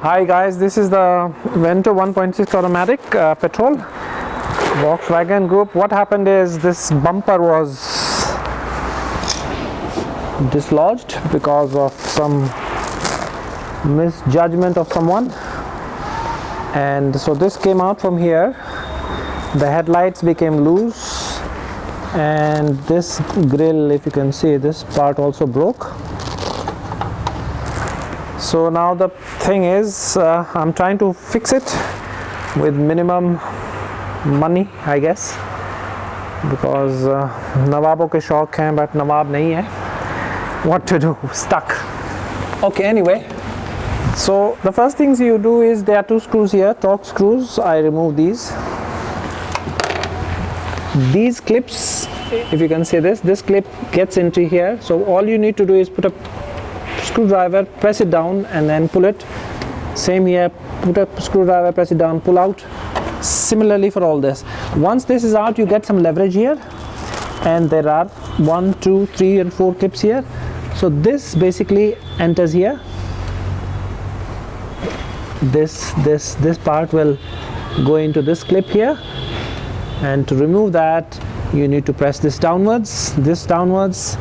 Hi guys, this is the Vento 1.6 automatic petrol Volkswagen Group. What happened is this bumper was dislodged because of some misjudgment of someone, and so this came out from here. The headlights became loose, and this grille, if you can see, this part also broke. So now the thing is, I'm trying to fix it with minimum money, I guess, because नवाबों के शौक हैं but नवाब नहीं है. What to do? Stuck. Okay, anyway, so the first things you do is there are two screws here, torque screws. I remove these clips. If you can see this clip gets into here, so all you need to do is put a screwdriver, press it down and then pull it. Same here, put a screwdriver, press it down, pull out. Similarly for all this. Once this is out, you get some leverage here, and there are 1, 2, 3 and 4 clips here. So this basically enters here. This part will go into this clip here, and to remove that you need to press this downwards, this downwards,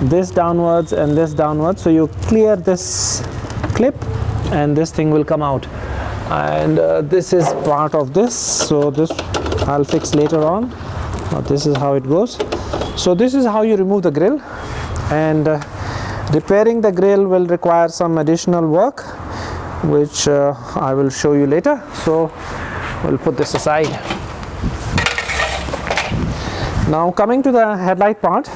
this downwards and this downwards. So you clear this clip and this thing will come out, and this is part of this. So this I'll fix later on, but this is how it goes. So this is how you remove the grille, and repairing the grille will require some additional work, which I will show you later. So we'll put this aside. Now coming to the headlight part,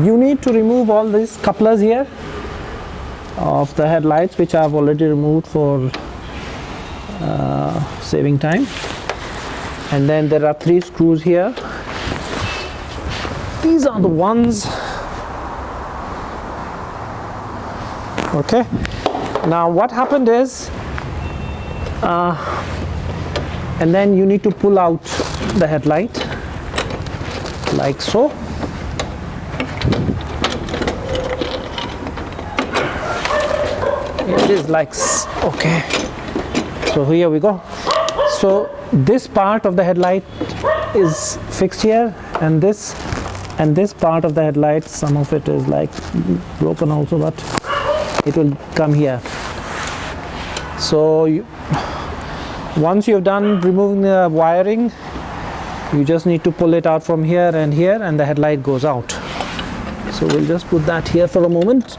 you need to remove all these couplers here of the headlights, which I've already removed for saving time. And then there are 3 screws here. These are the ones. Okay, now what happened is, and then you need to pull out the headlight like so. It is like okay, so here we go. So this part of the headlight is fixed here, and this part of the headlight, some of it is like broken also, but it will come here. So once you've done removing the wiring, you just need to pull it out from here, and the headlight goes out. So we'll just put that here for a moment.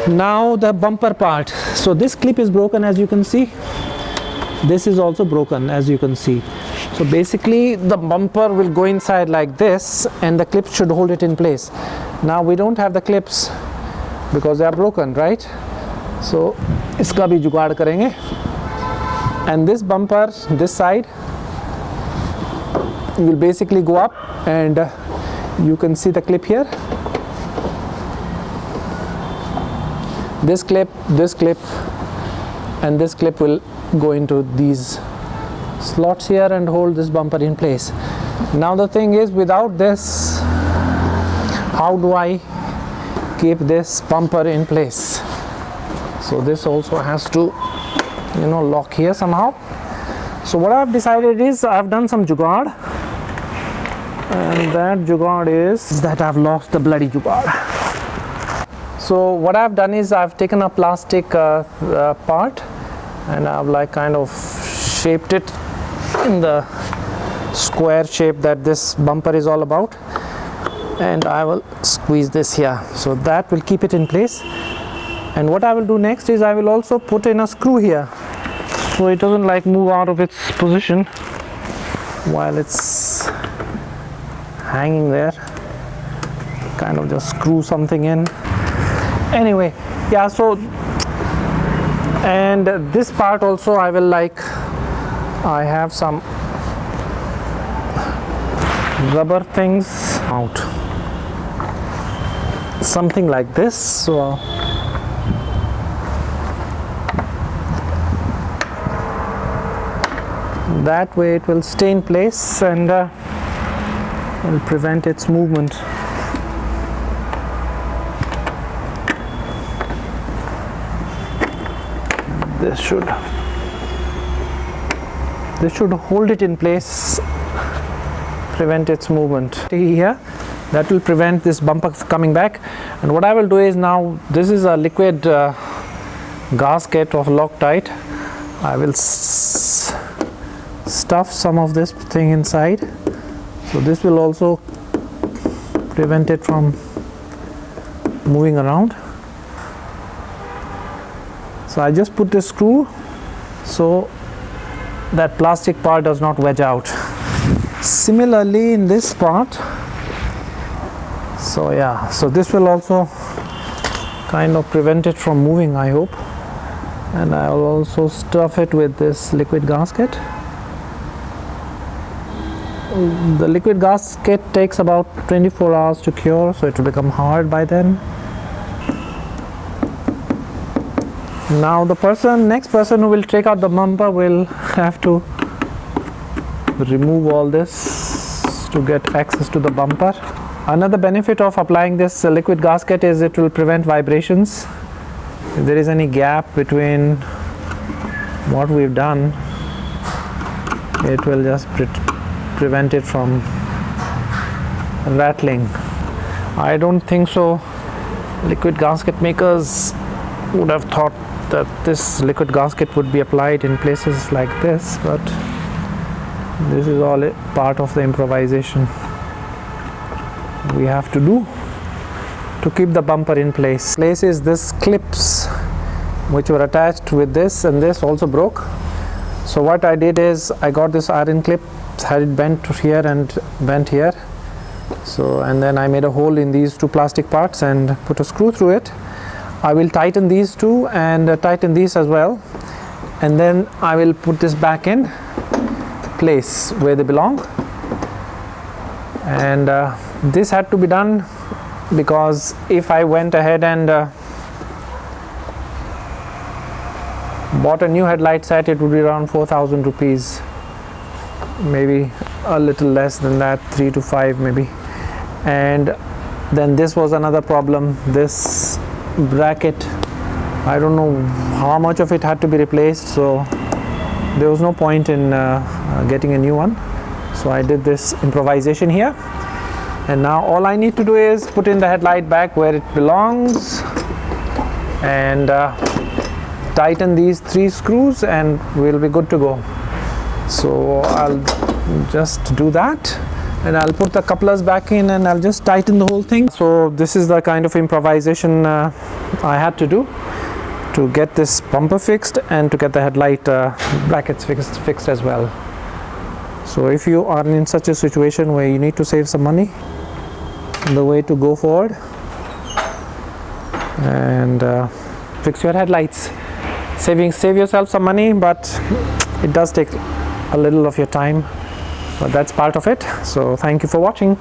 Now the bumper part. So this clip is broken, as you can see. This is also broken, as you can see. So basically the bumper will go inside like this, and the clip should hold it in place. Now we don't have the clips because they are broken, right? So iska bhi jugaad karenge. And this bumper, this side, will basically go up, and you can see the clip here. This clip, and this clip will go into these slots here and hold this bumper in place. Now the thing is, without this, how do I keep this bumper in place? So this also has to, lock here somehow. So what I've decided is, I've done some jugaad, and that jugaad is that I've lost the bloody jugaad. So what I've done is, I've taken a plastic part, and I've like kind of shaped it in the square shape that this bumper is all about, and I will squeeze this here. So that will keep it in place. And what I will do next is, I will also put in a screw here, so it doesn't like move out of its position while it's hanging there. Kind of just screw something in. Anyway, yeah, so, and this part also I will I have some rubber things out, something like this. So that way it will stay in place and will prevent its movement. this should hold it in place, prevent its movement here. That will prevent this bumper coming back. And what I will do is, now this is a liquid gasket of Loctite. I will stuff some of this thing inside, so this will also prevent it from moving around. So I just put this screw so that plastic part does not wedge out. Similarly in this part, so yeah, so this will also kind of prevent it from moving, I hope. And I will also stuff it with this liquid gasket. The liquid gasket takes about 24 hours to cure, so it will become hard by then. Now the next person who will take out the bumper will have to remove all this to get access to the bumper. Another benefit of applying this liquid gasket is it will prevent vibrations. If there is any gap between what we've done, it will just prevent it from rattling. I don't think so liquid gasket makers would have thought that this liquid gasket would be applied in places like this, but this is all part of the improvisation we have to do to keep the bumper in place. Is this clips which were attached with this, and this also broke. So what I did is I got this iron clip, had it bent here and bent here. So, and then I made a hole in these two plastic parts and put a screw through it. I will tighten these two and tighten these as well, and then I will put this back in place where they belong. And this had to be done because if I went ahead and bought a new headlight set, it would be around 4,000 rupees, maybe a little less than that, 3 to 5 maybe. And then this was another problem. This bracket, I don't know how much of it had to be replaced, so there was no point in getting a new one. So I did this improvisation here, and now all I need to do is put in the headlight back where it belongs and tighten these 3 screws and we'll be good to go. So I'll just do that, and I'll put the couplers back in and I'll just tighten the whole thing. So this is the kind of improvisation I had to do to get this bumper fixed and to get the headlight brackets fixed as well. So if you are in such a situation where you need to save some money, the way to go forward and fix your headlights. Save yourself some money, but it does take a little of your time, but that's part of it. So thank you for watching.